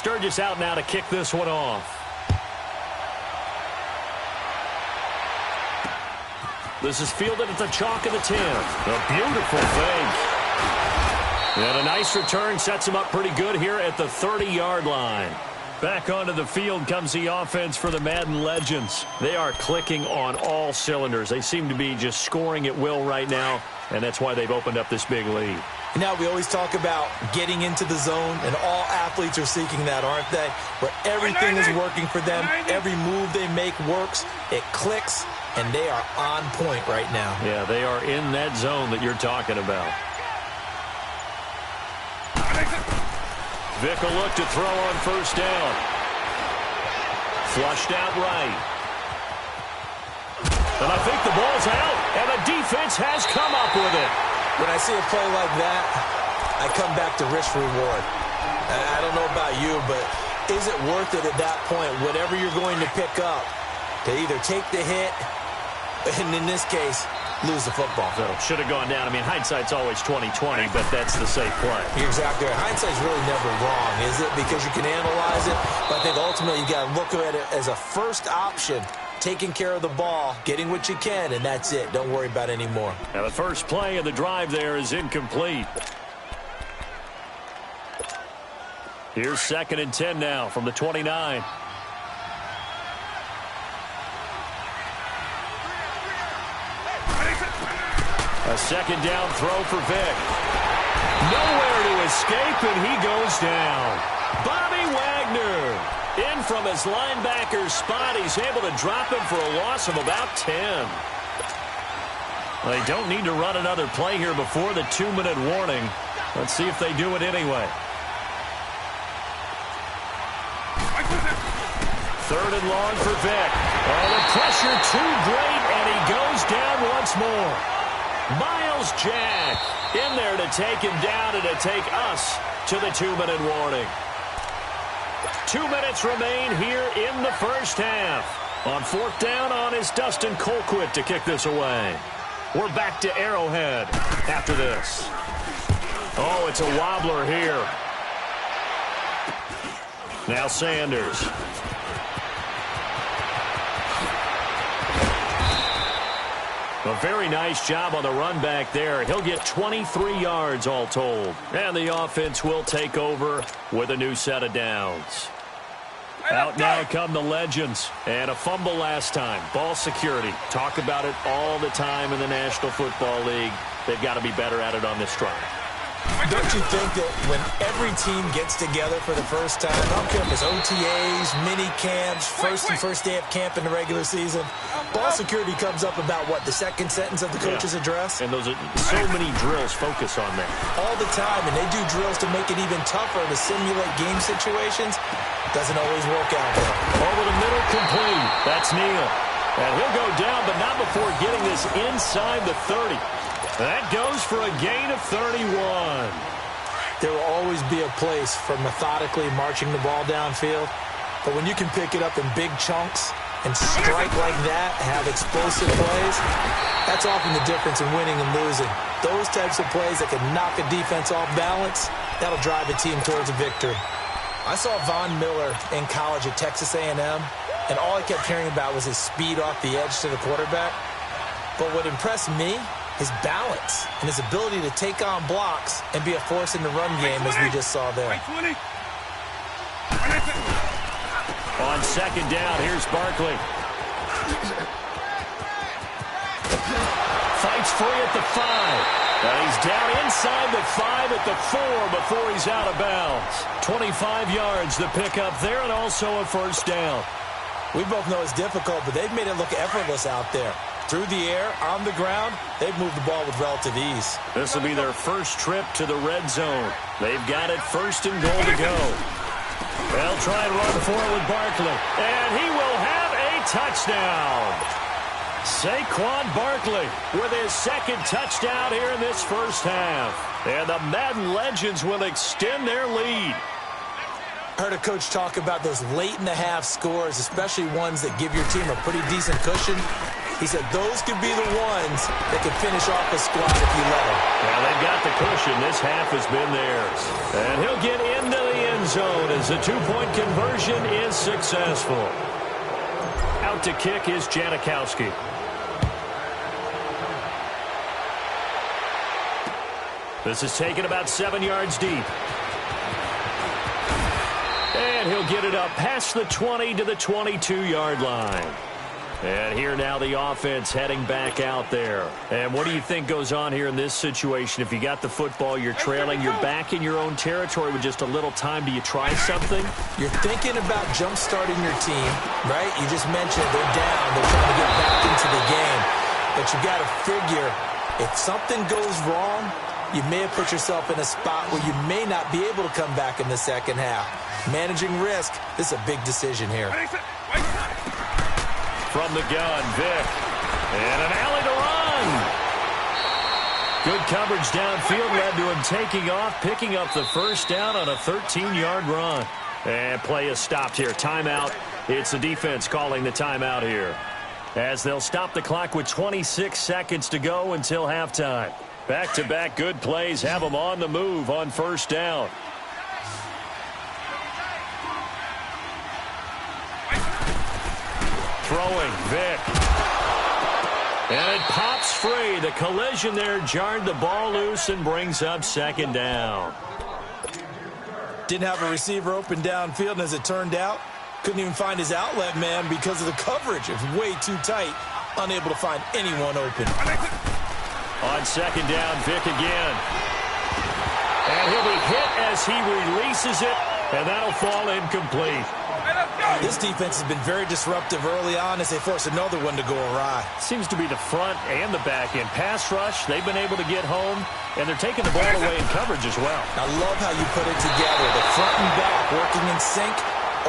Sturgis out now to kick this one off. This is fielded at the chalk of the 10. A beautiful fake. And a nice return sets him up pretty good here at the 30-yard line. Back onto the field comes the offense for the Madden Legends. They are clicking on all cylinders. They seem to be just scoring at will right now, and that's why they've opened up this big lead. Now, we always talk about getting into the zone, and all athletes are seeking that, aren't they? Where everything is working for them, every move they make works, it clicks, and they are on point right now. Yeah, they are in that zone that you're talking about. Vick will look to throw on first down. Flushed out right. And I think the ball's out, and the defense has come up with it. When I see a play like that, I come back to risk reward. I don't know about you, but is it worth it at that point, whatever you're going to pick up, to either take the hit, and in this case, lose the football? So should have gone down. I mean, hindsight's always 20/20, but that's the safe play. You're exactly right. Hindsight's really never wrong, is it? Because you can analyze it, but I think ultimately you got to look at it as a first option, taking care of the ball, getting what you can, and that's it. Don't worry about any more. Now the first play of the drive there is incomplete. Here's 2nd and 10 now from the 29. A second down throw for Vick. Nowhere to escape, and he goes down. Bobby Wagner in from his linebacker spot. He's able to drop him for a loss of about 10. They don't need to run another play here before the 2-minute warning. Let's see if they do it anyway. 3rd and long for Vick. Oh, the pressure too great, and he goes down once more. Miles Jack in there to take him down and to take us to the 2-minute warning. 2 minutes remain here in the first half. On 4th down on is Dustin Colquitt to kick this away. We're back to Arrowhead after this. Oh, it's a wobbler here. Now Sanders. A very nice job on the run back there. He'll get 23 yards all told. And the offense will take over with a new set of downs. Out now come the Legends. And a fumble last time. Ball security. Talk about it all the time in the National Football League. They've got to be better at it on this drive. Don't you think that when every team gets together for the first time, I don't care if it's OTAs, mini camps, first day of camp in the regular season, ball security comes up about, what, the second sentence of the coach's address? And those are so many drills focus on that. All the time, and they do drills to make it even tougher to simulate game situations. Doesn't always work out there. Over the middle, complete. That's Neal. And he'll go down, but not before getting this inside the 30. That goes for a gain of 31. There will always be a place for methodically marching the ball downfield. But when you can pick it up in big chunks and strike like that, have explosive plays, that's often the difference in winning and losing. Those types of plays that can knock a defense off balance, that'll drive a team towards a victory. I saw Von Miller in college at Texas A&M, and all I kept hearing about was his speed off the edge to the quarterback. But what impressed me, his balance and his ability to take on blocks and be a force in the run game, as we just saw there. On 2nd down, here's Barkley. Fights free at the 5. And he's down inside the 5 at the 4 before he's out of bounds. 25 yards the pickup there, and also a first down. We both know it's difficult, but they've made it look effortless out there. Through the air, on the ground, they've moved the ball with relative ease. This will be their first trip to the red zone. They've got it 1st and goal to go. They'll try and run forward with Barkley. And he will have a touchdown. Saquon Barkley with his 2nd touchdown here in this first half. And the Madden Legends will extend their lead. I heard a coach talk about those late-in-the-half scores, especially ones that give your team a pretty decent cushion. He said those could be the ones that could finish off a squad if you let them. Well, they've got the cushion. This half has been theirs. And he'll get into the end end zone as the two-point conversion is successful. Out to kick is Janikowski. This is taken about 7 yards deep. And he'll get it up past the 20 to the 22-yard line. And here now the offense heading back out there. And what do you think goes on here in this situation? If you got the football, you're trailing, you're back in your own territory with just a little time. Do you try something? You're thinking about jump-starting your team, right? You just mentioned they're down. They're trying to get back into the game. But you got to figure if something goes wrong, you may have put yourself in a spot where you may not be able to come back in the second half. Managing risk, this is a big decision here. From the gun, Vick. And an alley to run. Good coverage downfield led to him taking off, picking up the first down on a 13-yard run. And play is stopped here. Timeout. It's the defense calling the timeout here, as they'll stop the clock with 26 seconds to go until halftime. Back-to-back good plays have them on the move on first down. Throwing, Vick. And it pops free. The collision there jarred the ball loose and brings up second down. Didn't have a receiver open downfield, and as it turned out, couldn't even find his outlet man because of the coverage. It was way too tight, unable to find anyone open. On second down, Vick again. And he'll be hit as he releases it, and that'll fall incomplete. This defense has been very disruptive early on as they force another one to go awry. Seems to be the front and the back end. Pass rush, they've been able to get home, and they're taking the ball away in coverage as well. I love how you put it together. The front and back working in sync,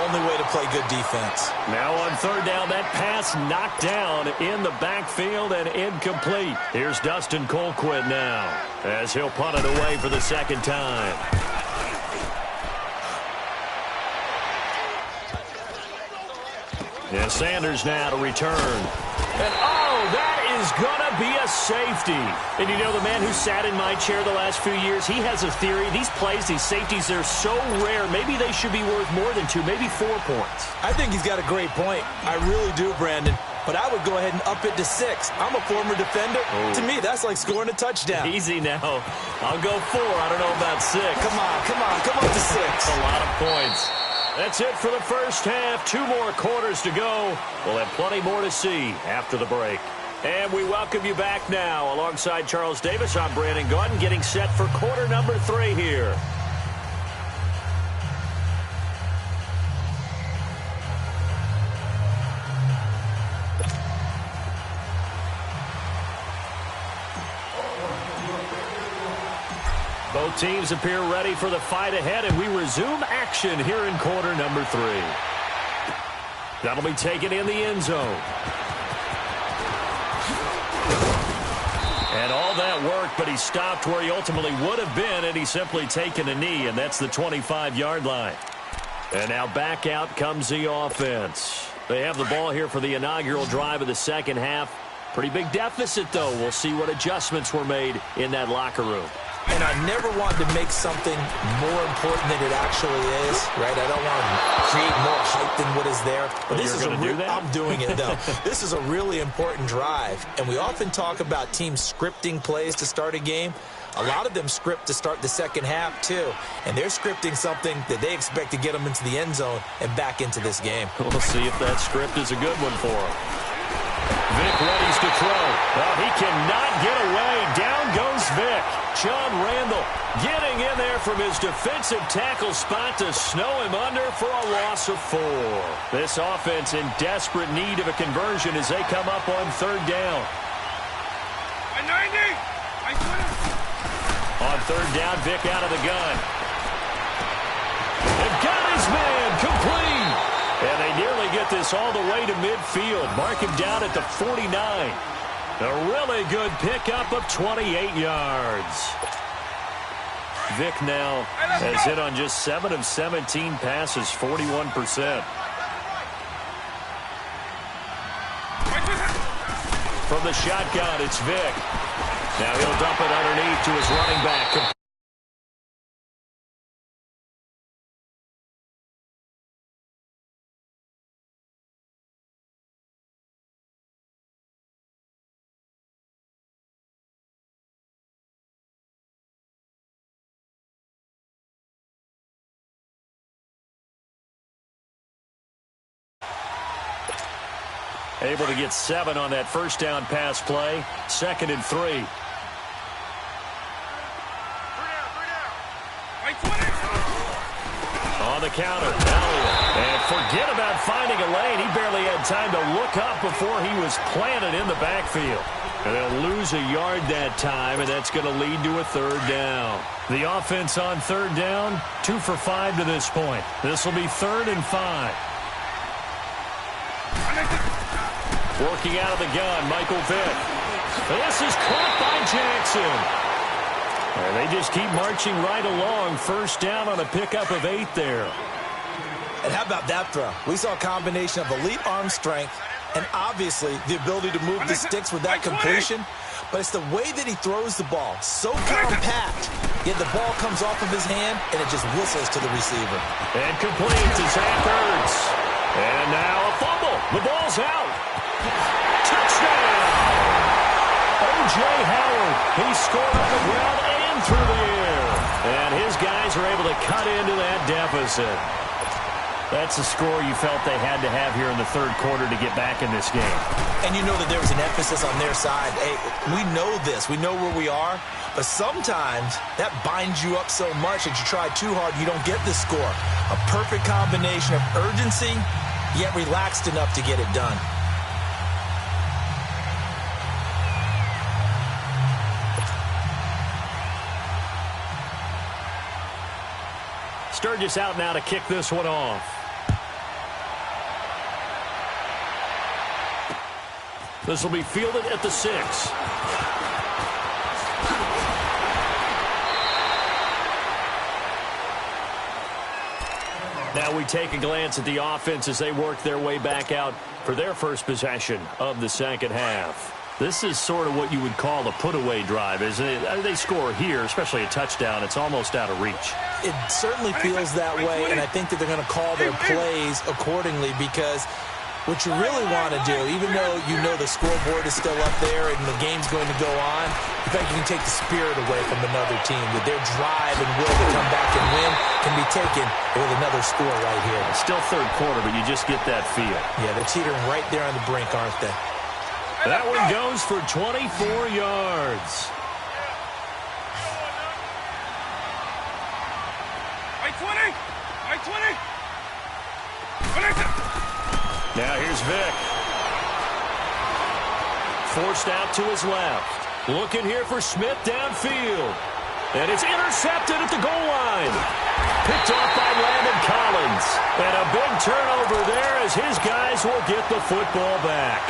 only way to play good defense. Now on third down, that pass knocked down in the backfield and incomplete. Here's Dustin Colquitt now, as he'll punt it away for the second time. And Sanders now to return. And, oh, that is going to be a safety. And you know, the man who sat in my chair the last few years, he has a theory. These plays, these safeties, they're so rare. Maybe they should be worth more than 2, maybe 4 points. I think he's got a great point. I really do, Brandon. But I would go ahead and up it to 6. I'm a former defender. Oh. To me, that's like scoring a touchdown. Easy now. I'll go 4. I don't know about 6. Come on. Come up to 6. A lot of points. That's it for the first half. 2 more quarters to go. We'll have plenty more to see after the break. And we welcome you back now. Alongside Charles Davis, I'm Brandon Gaudin, getting set for quarter number 3 here. Both teams appear ready for the fight ahead, and we resume action here in quarter number 3. That'll be taken in the end zone. And all that work, but he stopped where he ultimately would have been, and he's simply taken a knee, and that's the 25-yard line. And now back out comes the offense. They have the ball here for the inaugural drive of the second half. Pretty big deficit, though. We'll see what adjustments were made in that locker room. And I never wanted to make something more important than it actually is, right? I don't want to create more hype than what is there. But this is I'm doing it, though. This is a really important drive. And we often talk about teams scripting plays to start a game. A lot of them script to start the second half, too. And they're scripting something that they expect to get them into the end zone and back into this game. We'll see if that script is a good one for them. Vick readies to throw. Well, he cannot get away. Down goes Vick. John Randall getting in there from his defensive tackle spot to snow him under for a loss of 4. This offense in desperate need of a conversion as they come up on third down. On third down, Vick out of the gun. And got his man complete. And they nearly get this all the way to midfield. Mark him down at the 49. A really good pickup of 28 yards. Vick now has hit on just 7 of 17 passes, 41%. From the shotgun, it's Vick. Now he'll dump it underneath to his running back. Able to get 7 on that first down pass play. 2nd and 3. On the counter, Elliott. And forget about finding a lane. He barely had time to look up before he was planted in the backfield. And they'll lose a yard that time, and that's going to lead to a 3rd down. The offense on 3rd down, 2 for 5 to this point. This will be 3rd and 5. Working out of the gun, Michael Vick. This is caught by Jackson. And they just keep marching right along. 1st down on a pickup of 8 there. And how about that throw? We saw a combination of elite arm strength and obviously the ability to move the sticks with that completion. But it's the way that he throws the ball. So compact, yet the ball comes off of his hand and it just whistles to the receiver. And complete to Zach Ertz. And now a fumble. The ball's out. Touchdown! O.J. Howard. He scored on the ground and through the air. And his guys are able to cut into that deficit. That's a score you felt they had to have here in the 3rd quarter to get back in this game. And you know that there was an emphasis on their side. Hey, we know this. We know where we are. But sometimes that binds you up so much that you try too hard, you don't get the score. A perfect combination of urgency, yet relaxed enough to get it done. Sturgis out now to kick this one off. This will be fielded at the 6. Now we take a glance at the offense as they work their way back out for their first possession of the 2nd half. This is sort of what you would call a put-away drive, isn't it? They score here, especially a touchdown. It's almost out of reach. It certainly feels that way, and I think that they're going to call their plays accordingly because what you really want to do, even though you know the scoreboard is still up there and the game's going to go on, in fact, you can take the spirit away from another team. That their drive and will to come back and win can be taken with another score right here. It's still 3rd quarter, but you just get that feel. Yeah, they're teetering right there on the brink, aren't they? That one goes for 24 yards. Now here's Vick. Forced out to his left. Looking here for Smith downfield. And it's intercepted at the goal line. Picked off by Landon Collins. And a big turnover there as his guys will get the football back.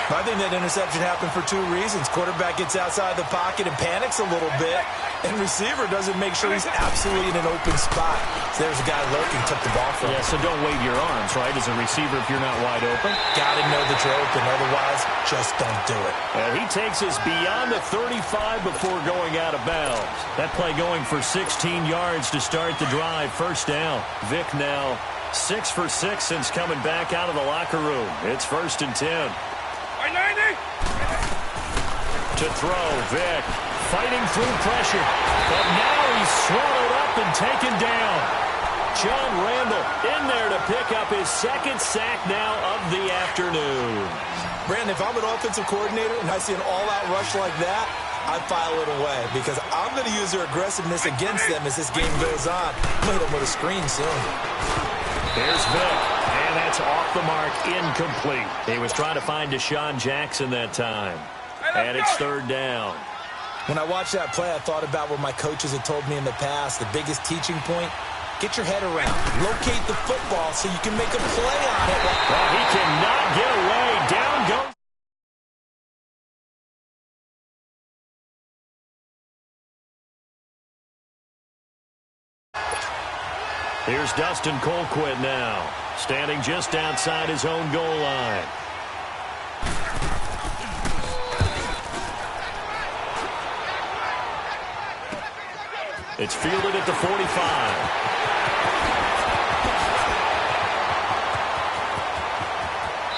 I think that interception happened for 2 reasons. Quarterback gets outside the pocket and panics a little bit, and receiver doesn't make sure he's absolutely in an open spot. So there's a guy lurking, took the ball from him. Yeah, so don't wave your arms, right, as a receiver if you're not wide open. Got to know that you're open, otherwise just don't do it. And he takes us beyond the 35 before going out of bounds. That play going for 16 yards to start the drive. 1st down. Vick now 6 for 6 since coming back out of the locker room. It's 1st and 10. To throw, Vick fighting through pressure, but now he's swallowed up and taken down. John Randall in there to pick up his 2nd sack now of the afternoon. Brandon, if I'm an offensive coordinator and I see an all-out rush like that, I file it away because I'm going to use their aggressiveness against them as this game goes on. I'm going to hit them with a screen soon. Here's Vick, and that's off the mark, incomplete. He was trying to find Deshaun Jackson that time, and it's 3rd down. When I watched that play, I thought about what my coaches had told me in the past. The biggest teaching point, get your head around. Locate the football so you can make a play on it. Well, he cannot get away. Down goes. Here's Dustin Colquitt now, standing just outside his own goal line. It's fielded at the 45.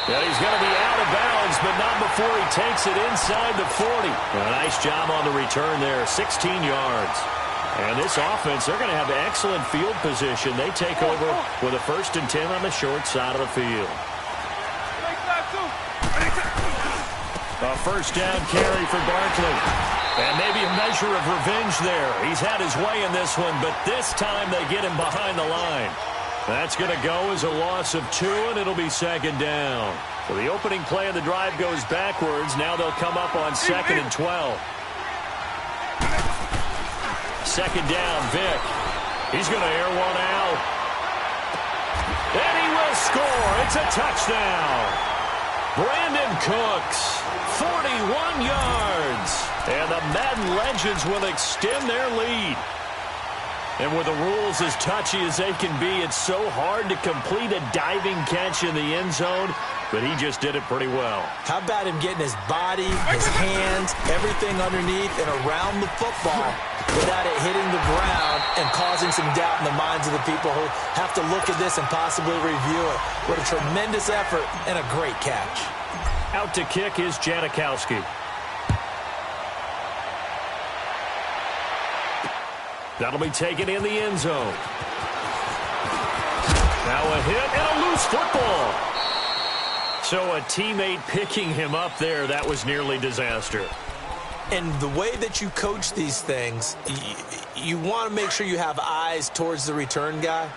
Yeah, he's going to be out of bounds, but not before he takes it inside the 40. A nice job on the return there, 16 yards. And this offense, they're going to have excellent field position. They take over with a 1st and 10 on the short side of the field. first down carry for Barkley. And maybe a measure of revenge there. He's had his way in this one, but this time they get him behind the line. That's going to go as a loss of 2, and it'll be second down. So the opening play of the drive goes backwards. Now they'll come up on 2nd and 12. Second down, Vick. He's going to air one out. And he will score. It's a touchdown. Brandon Cooks, 41 yards. And the Madden Legends will extend their lead. And with the rules as touchy as they can be, it's so hard to complete a diving catch in the end zone, but he just did it pretty well. How about him getting his body, his hands, everything underneath and around the football without it hitting the ground and causing some doubt in the minds of the people who have to look at this and possibly review it. What a tremendous effort and a great catch. Out to kick is Janikowski. That'll be taken in the end zone. Now a hit and a loose football. So a teammate picking him up there, that was nearly disaster. And the way that you coach these things, you want to make sure you have eyes towards the return guy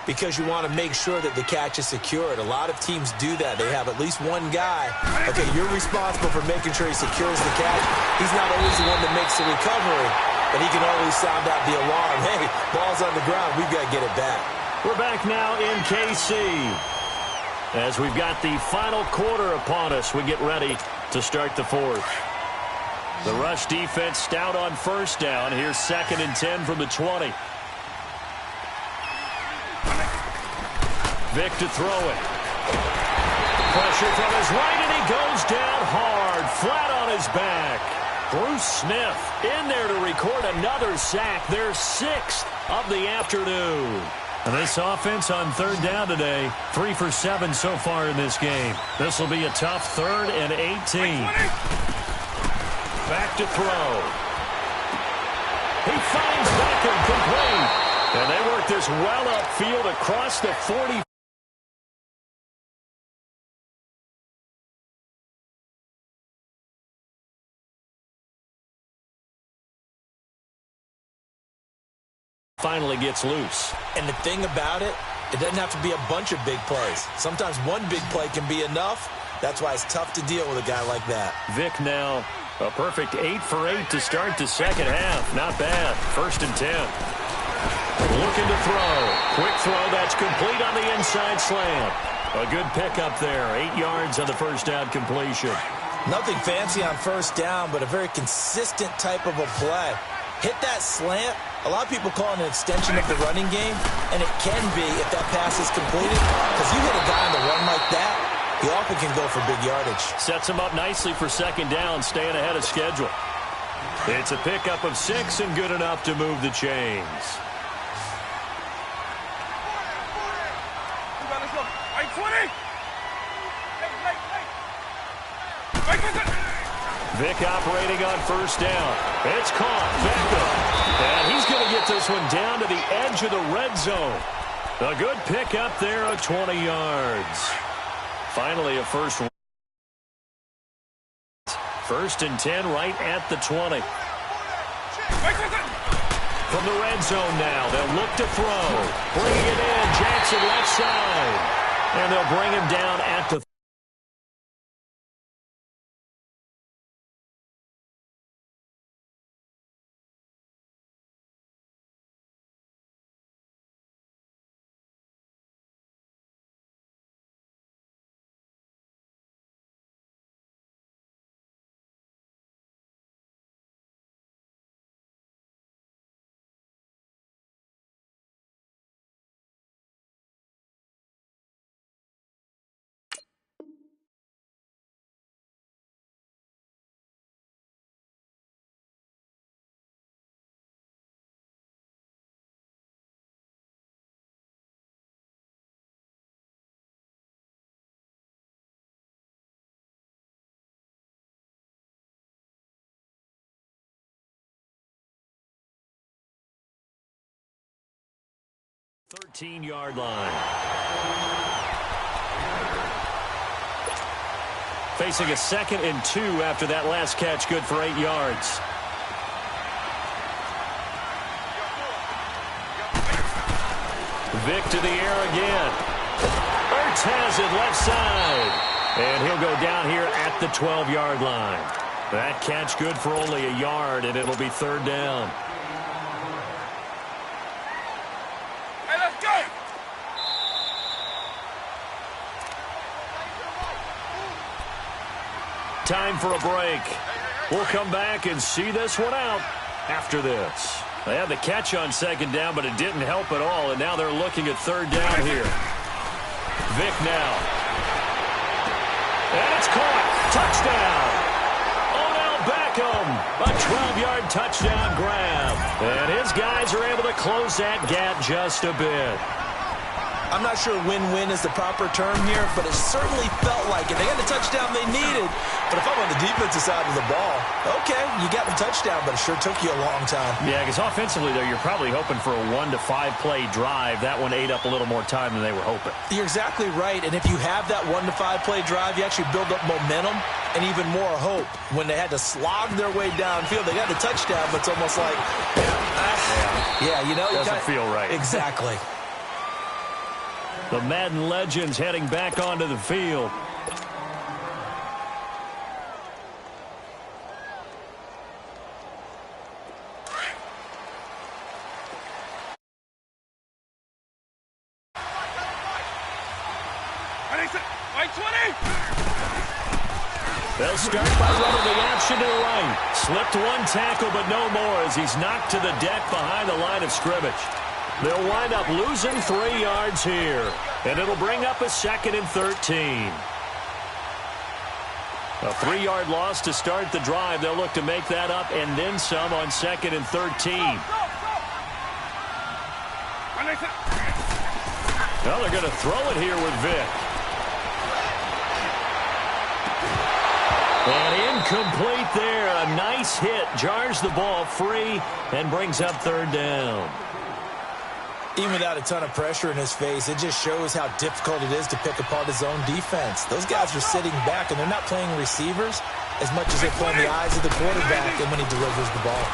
because you want to make sure that the catch is secured. A lot of teams do that. They have at least one guy. Okay, you're responsible for making sure he secures the catch. He's not always the one that makes the recovery, but he can always sound out the alarm. Hey, ball's on the ground. We've got to get it back. We're back now in KC. As we've got the final quarter upon us, we get ready to start the fourth. The rush defense stout on first down. Here's 2nd and 10 from the 20. Vick to throw it. Pressure from his right, and he goes down hard, flat on his back. Bruce Smith in there to record another sack, their 6th of the afternoon. And this offense on 3rd down today, 3 for 7 so far in this game. This will be a tough 3rd and 18. Back to throw. He finds Beckham complete. And they work this well upfield across the 40. Finally gets loose. And the thing about it, it doesn't have to be a bunch of big plays. Sometimes one big play can be enough. That's why it's tough to deal with a guy like that. Vick now a perfect 8 for 8 to start the second half. Not bad. 1st and 10. Looking to throw. Quick throw. That's complete on the inside slant. A good pickup there. 8 yards on the first down completion. Nothing fancy on first down, but a very consistent type of a play. Hit that slant. A lot of people call it an extension of the running game, and it can be if that pass is completed, because you hit a guy on the run like that, he often can go for big yardage. Sets him up nicely for second down, staying ahead of schedule. It's a pickup of 6 and good enough to move the chains. Vick operating on first down. It's caught. Beckham. And he's going to get this one down to the edge of the red zone. A good pickup there of 20 yards. Finally, a first. 1st and 10 right at the 20. From the red zone now, they'll look to throw. Bringing it in, Jackson left side. And they'll bring him down at the .13-yard line. Facing a 2nd and 2 after that last catch, good for 8 yards. Vick to the air again. Ertz has it left side. And he'll go down here at the 12-yard line. That catch good for only a yard, and it'll be 3rd down. Hey, let's go! Time for a break. We'll come back and see this one out after this. They had the catch on 2nd down, but it didn't help at all, and now they're looking at 3rd down here. Vick now. And it's caught. Touchdown. Odell Beckham. A 12-yard touchdown grab. And his guys are able to close that gap just a bit. I'm not sure win-win is the proper term here, but it certainly felt like it. They got the touchdown they needed. But if I'm on the defensive side of the ball, okay, you got the touchdown, but it sure took you a long time. Yeah, because offensively, though, you're probably hoping for a 1 to 5 play drive. That one ate up a little more time than they were hoping. You're exactly right, and if you have that 1 to 5 play drive, you actually build up momentum and even more hope. When they had to slog their way downfield, they got the touchdown, but it's almost like, yeah, you know. Doesn't feel right. Exactly. The Madden legends heading back onto the field. They'll start by running the action to the right. Slipped one tackle, but no more as he's knocked to the deck behind the line of scrimmage. They'll wind up losing 3 yards here, and it'll bring up a 2nd and 13. A 3-yard loss to start the drive. They'll look to make that up and then some on 2nd and 13. Well, they're going to throw it here with Vick. And incomplete there. A nice hit. Jars the ball free and brings up 3rd down. Even without a ton of pressure in his face, it just shows how difficult it is to pick apart his own defense. Those guys are sitting back, and they're not playing receivers as much as they're playing the eyes of the quarterback and when he delivers the ball.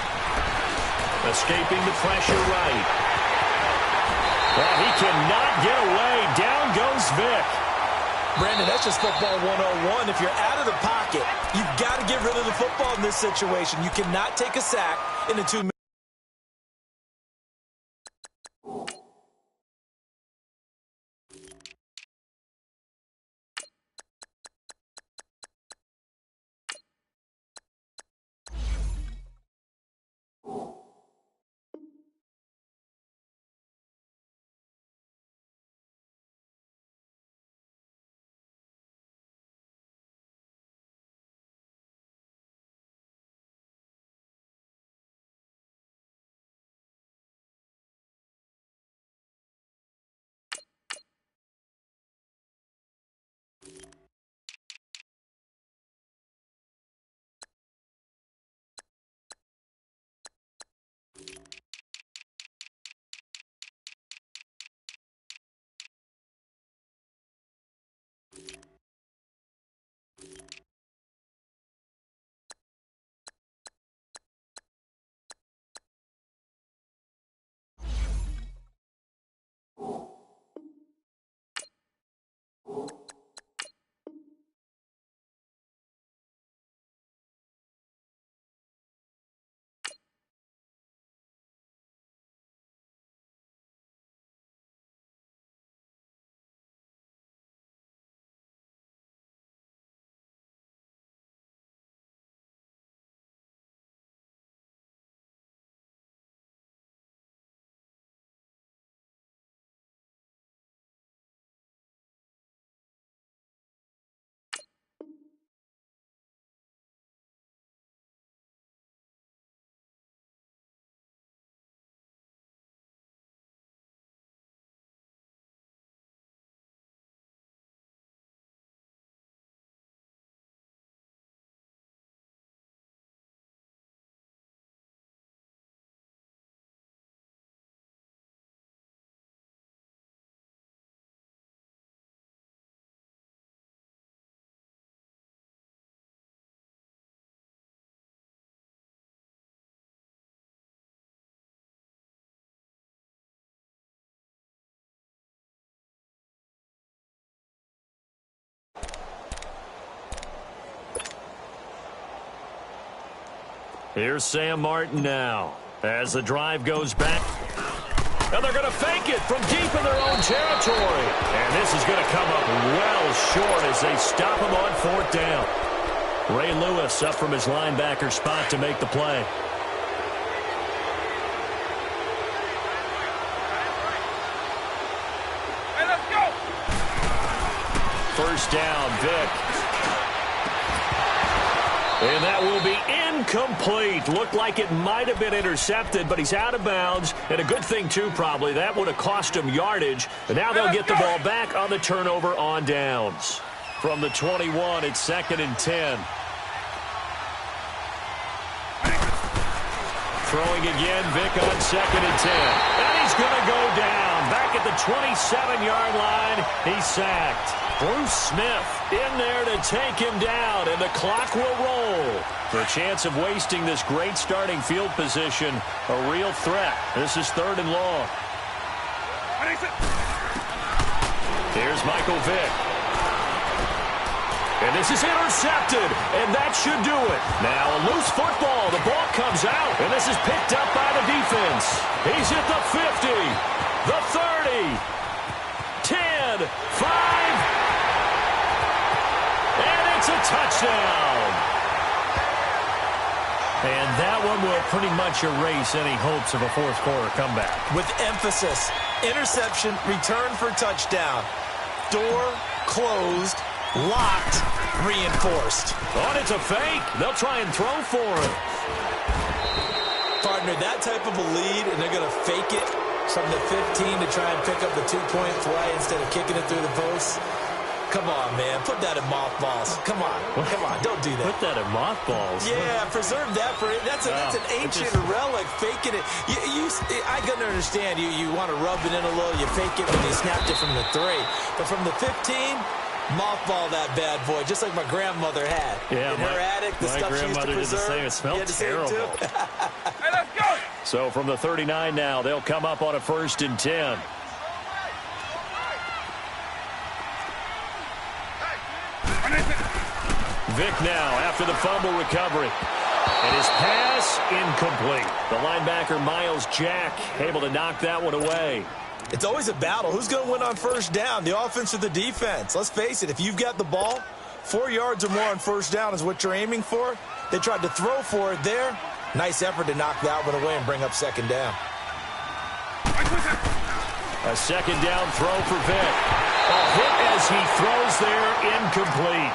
Escaping the pressure right. Well, he cannot get away. Down goes Vick. Brandon, that's just football 101. If you're out of the pocket, you've got to get rid of the football in this situation. You cannot take a sack in a 2-minute Here's Sam Martin now as the drive goes back. And they're going to fake it from deep in their own territory. And this is going to come up well short as they stop him on 4th down. Ray Lewis up from his linebacker spot to make the play. Hey, let's go. 1st down, Vic. And that will be incomplete. Looked like it might have been intercepted, but he's out of bounds. And a good thing, too, probably. That would have cost him yardage. And now they'll get the ball back on the turnover on downs. From the 21, it's 2nd and 10. Throwing again, Vic on 2nd and 10. And he's going to go down. Back at the 27-yard line, he's sacked. Bruce Smith in there to take him down, and the clock will roll. For a chance of wasting this great starting field position, a real threat. This is 3rd and long. Here's Michael Vick. And this is intercepted, and that should do it. Now a loose football. The ball comes out, and this is picked up by the defense. He's at the 50, the 30, 10, 5, and it's a touchdown. And that one will pretty much erase any hopes of a 4th-quarter comeback. With emphasis, interception, return for touchdown. Door closed, locked, reinforced. Oh, it's a fake. They'll try and throw for it. Partner, that type of a lead, and they're going to fake it from the 15 to try and pick up the 2-point play instead of kicking it through the post. Come on, man. Put that in mothballs. Come on. Come on. Don't do that. Put that in mothballs. Yeah, preserve that for it. That's an ancient relic. Faking it. I can understand. You want to rub it in a little. You fake it when you snapped it from the 3. But from the 15, mothball that bad boy, just like my grandmother had. Yeah, in her attic, the stuff she used to preserve. It smelled terrible. Hey, let's go. So from the 39 now, they'll come up on a 1st and 10. Vic now after the fumble recovery. And his pass incomplete. The linebacker, Miles Jack, able to knock that one away. It's always a battle. Who's going to win on 1st down, the offense or the defense? Let's face it, if you've got the ball, 4 yards or more on 1st down is what you're aiming for. They tried to throw for it there. Nice effort to knock that one away and bring up 2nd down. A 2nd down throw for Vic. A hit as he throws there, incomplete.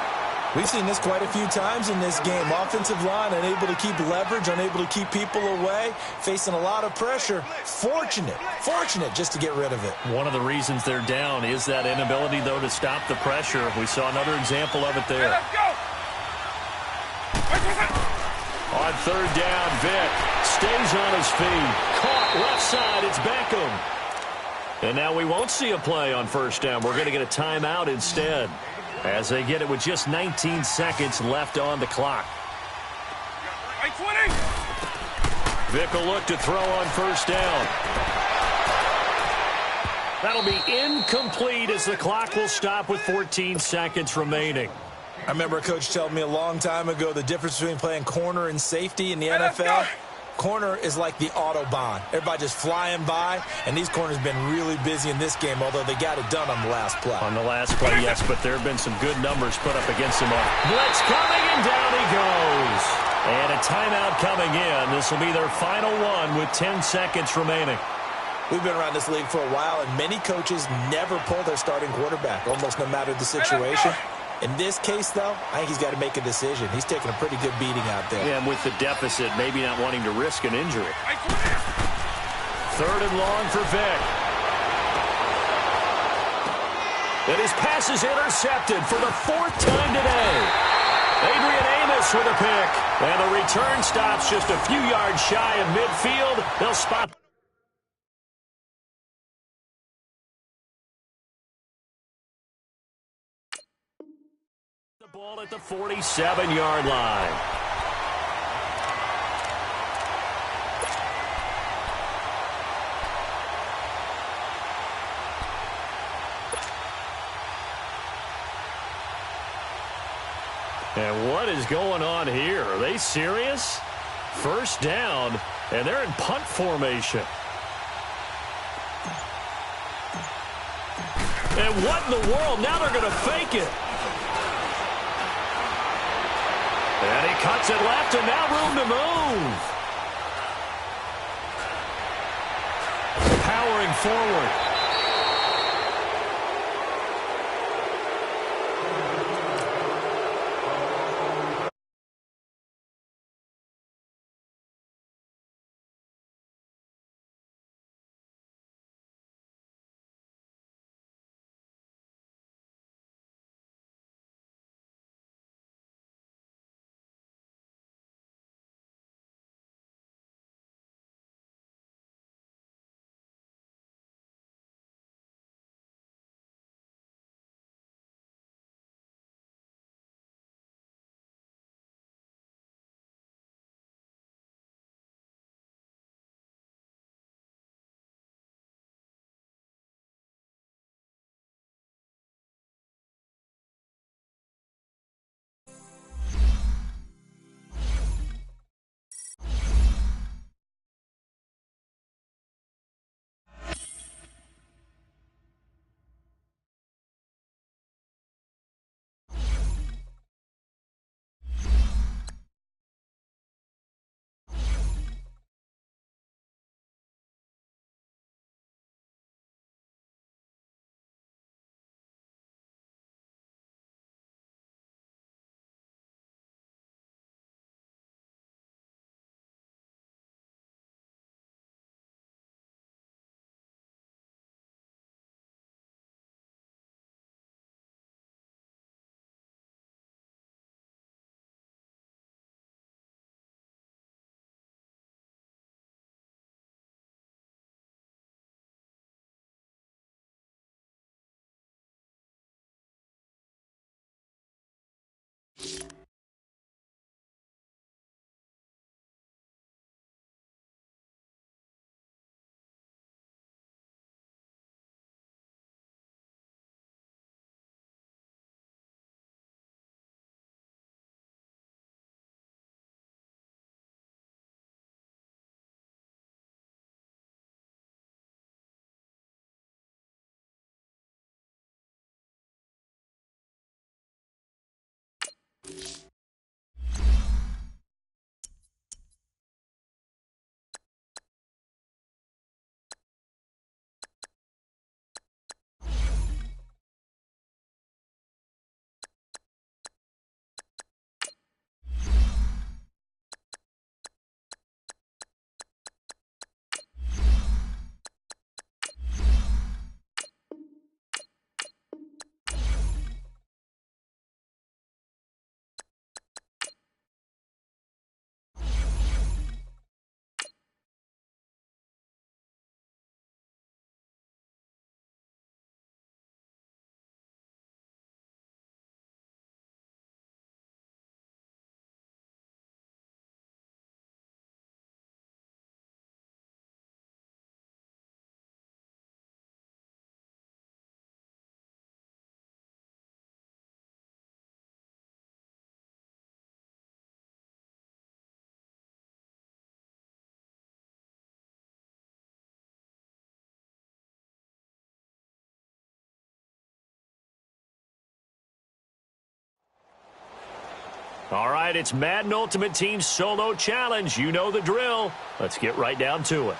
We've seen this quite a few times in this game. Offensive line unable to keep leverage, unable to keep people away, facing a lot of pressure. Fortunate just to get rid of it. One of the reasons they're down is that inability, though, to stop the pressure. We saw another example of it there. Let's go. On 3rd down, Vic stays on his feet. Caught left side, it's Beckham. And now we won't see a play on 1st down. We're going to get a timeout instead, as they get it with just 19 seconds left on the clock. Vic will look to throw on 1st down. That'll be incomplete as the clock will stop with 14 seconds remaining. I remember a coach telling me a long time ago the difference between playing corner and safety in the NFL. Corner is like the Autobahn. Everybody just flying by, and these corners have been really busy in this game, although they got it done on the last play. On the last play, yes, but there have been some good numbers put up against him. Blitz coming, and down he goes. And a timeout coming in. This will be their final one with 10 seconds remaining. We've been around this league for a while, and many coaches never pull their starting quarterback, almost no matter the situation. In this case, though, I think he's got to make a decision. He's taking a pretty good beating out there. Yeah, and with the deficit, maybe not wanting to risk an injury. 3rd and long for Vic. And his pass is intercepted for the 4th time today. Adrian Amos with a pick. And the return stops just a few yards shy of midfield. They'll spot the ball at the 47-yard line. And what is going on here? Are they serious? First down, and they're in punt formation. And what in the world? Now they're going to fake it. And he cuts it left, and now room to move. Powering forward. All right, it's Madden Ultimate Team Solo Challenge. You know the drill. Let's get right down to it.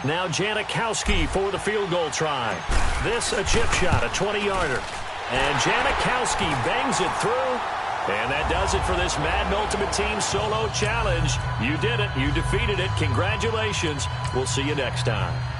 Now Janikowski for the field goal try. This a chip shot, a 20-yarder. And Janikowski bangs it through. And that does it for this Madden Ultimate Team Solo Challenge. You did it. You defeated it. Congratulations. We'll see you next time.